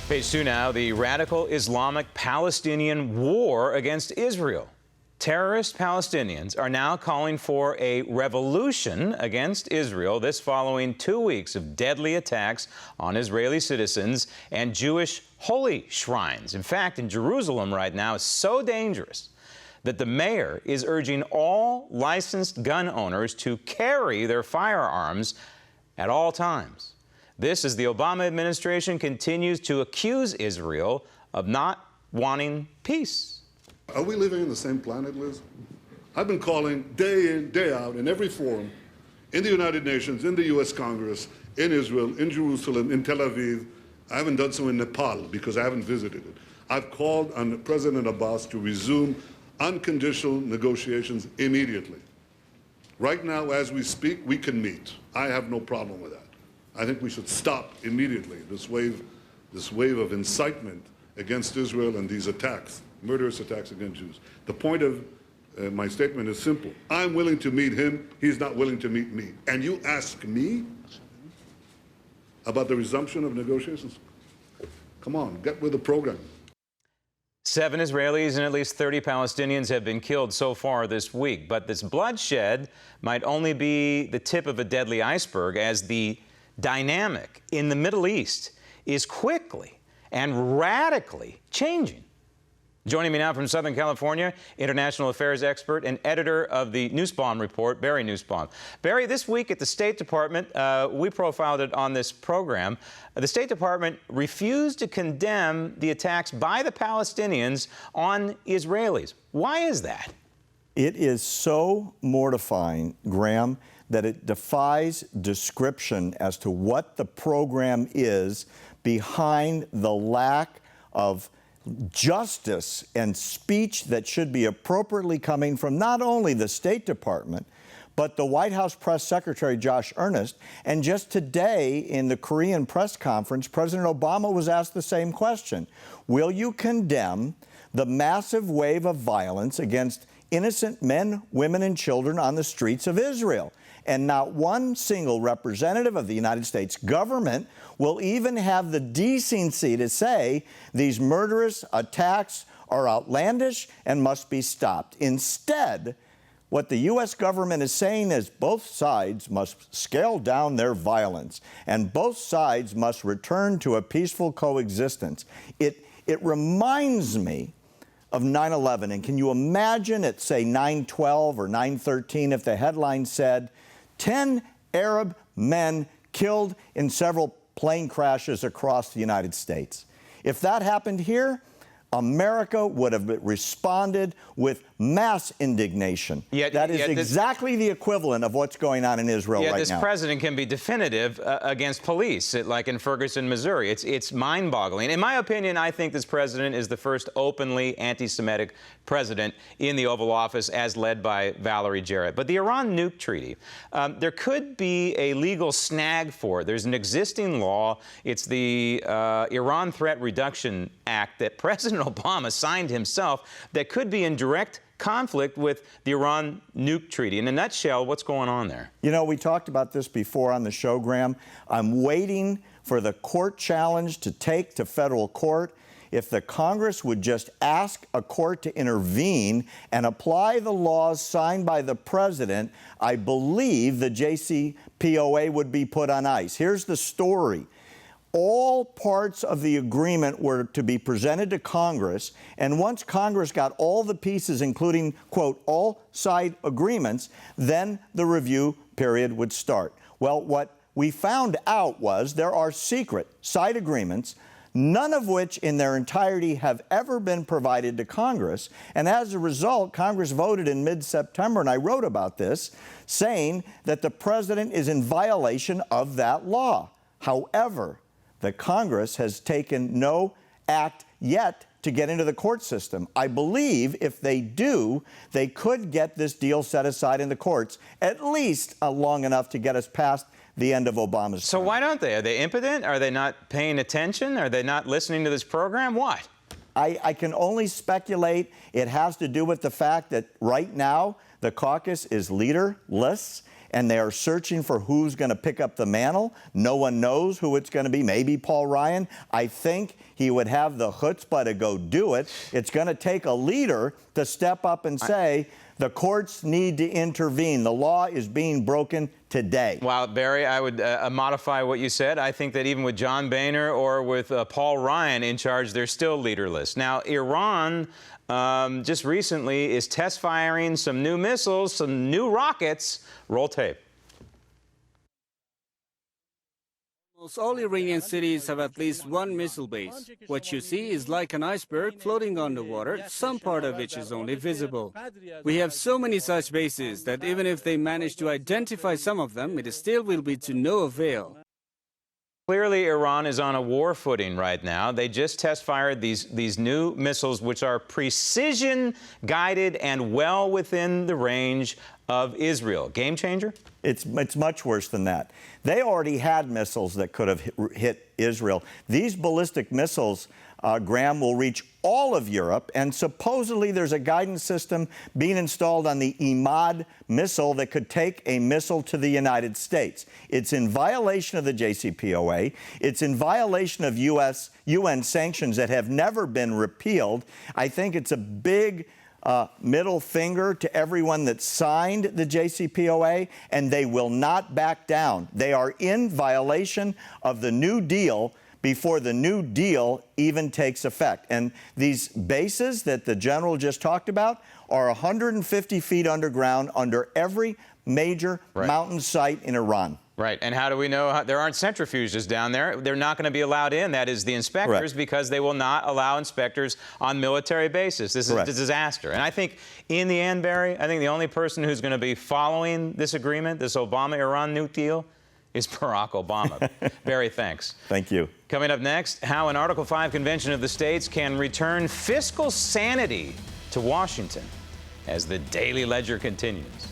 Page 2 now, the radical Islamic Palestinian war against Israel. Terrorist Palestinians are now calling for a revolution against Israel, this following 2 weeks of deadly attacks on Israeli citizens and Jewish holy shrines. In fact, in Jerusalem right now, it's so dangerous that the mayor is urging all licensed gun owners to carry their firearms at all times. This as the Obama administration continues to accuse Israel of not wanting peace. Are we living in the same planet, Liz? I've been calling day in, day out, in every forum, in the United Nations, in the U.S. Congress, in Israel, in Jerusalem, in Tel Aviv. I haven't done so in Nepal because I haven't visited it. I've called on President Abbas to resume unconditional negotiations immediately. Right now, as we speak, we can meet. I have no problem with that. I think we should stop immediately this wave of incitement against Israel and these attacks, murderous attacks against Jews. The point of my statement is simple. I'm willing to meet him. He's not willing to meet me. And you ask me about the resumption of negotiations? Come on, get with the program. 7 Israelis and at least 30 Palestinians have been killed so far this week. But this bloodshed might only be the tip of a deadly iceberg, as the dynamic in the Middle East is quickly and radically changing. Joining me now from Southern California, international affairs expert and editor of the Nussbaum report, Barry Nussbaum. Barry, this week at the State Department, we profiled it on this program, the State Department refused to condemn the attacks by the Palestinians on Israelis. Why is that? It is so mortifying, Graham, that it defies description as to what the program is behind the lack of justice and speech that should be appropriately coming from not only the State Department, but the White House Press Secretary Josh Earnest. And just today in the Korean press conference, President Obama was asked the same question. Will you condemn the massive wave of violence against innocent men, women, and children on the streets of Israel? And not one single representative of the United States government will even have the decency to say these murderous attacks are outlandish and must be stopped. Instead, what the U.S. government is saying is both sides must scale down their violence and both sides must return to a peaceful coexistence. It reminds me of 9/11. And can you imagine at, say, 9/12 or 9/13 if the headline said, 10 Arab men killed in several plane crashes across the United States? If that happened here, America would have responded with mass indignation. That is exactly the equivalent of what's going on in Israel right now. This president can be definitive against police, like in Ferguson, Missouri. It's mind-boggling. In my opinion, I think this president is the first openly anti-Semitic president in the Oval Office, as led by Valerie Jarrett. But the Iran nuke treaty, there could be a legal snag for it. There's an existing law. It's the Iran Threat Reduction Act that President Obama signed himself that could be in direct conflict with the Iran nuke treaty. In a nutshell, what's going on there? You know, we talked about this before on the show, Graham. I'm waiting for the court challenge to take to federal court. If the Congress would just ask a court to intervene and apply the laws signed by the president, I believe the JCPOA would be put on ice. Here's the story. All parts of the agreement were to be presented to Congress, and once Congress got all the pieces, including, quote, all side agreements, then the review period would start. Well, what we found out was there are secret side agreements, none of which in their entirety have ever been provided to Congress. And as a result, Congress voted in mid-September, and I wrote about this, saying that the president is in violation of that law. However, the Congress has taken no act yet to get into the court system. I believe if they do, they could get this deal set aside in the courts, at least long enough to get us past the end of Obama's term. So why don't they? Are they impotent? Are they not paying attention? Are they not listening to this program? What? I can only speculate. It has to do with the fact that right now the caucus is leaderless. and they are searching for who's going to pick up the mantle. No one knows who it's going to be. Maybe Paul Ryan. I think he would have the chutzpah to go do it. It's going to take a leader to step up and say, the courts need to intervene. The law is being broken today. Well, Barry, I would modify what you said. I think that even with John Boehner or with Paul Ryan in charge, they're still leaderless. Now, Iran just recently is test firing some new missiles, some new rockets. Roll tape. Almost all Iranian cities have at least one missile base. What you see is like an iceberg floating underwater, some part of which is only visible. We have so many such bases that even if they manage to identify some of them, it still will be to no avail. Clearly, Iran is on a war footing right now. They just test-fired these new missiles, which are precision-guided and well within the range of Israel. Game changer? It's much worse than that. They already had missiles that could have hit Israel. These ballistic missiles, Graham, will reach all of Europe, and supposedly there's a guidance system being installed on the Imad missile that could take a missile to the United States. It's in violation of the JCPOA. It's in violation of UN sanctions that have never been repealed. I think it's a big middle finger to everyone that signed the JCPOA, and they will not back down. They are in violation of the New Deal before the New Deal even takes effect. And these bases that the general just talked about are 150 feet underground under every major mountain site in Iran. Right. And how do we know? There aren't centrifuges down there. They're not going to be allowed in. That is the inspectors, because they will not allow inspectors on military bases. This is a disaster. And I think in the end, Barry, I think the only person who's going to be following this agreement, this Obama-Iran nuke deal, is Barack Obama. Barry, thanks. Thank you. Coming up next, how an Article 5 convention of the states can return fiscal sanity to Washington as the Daily Ledger continues.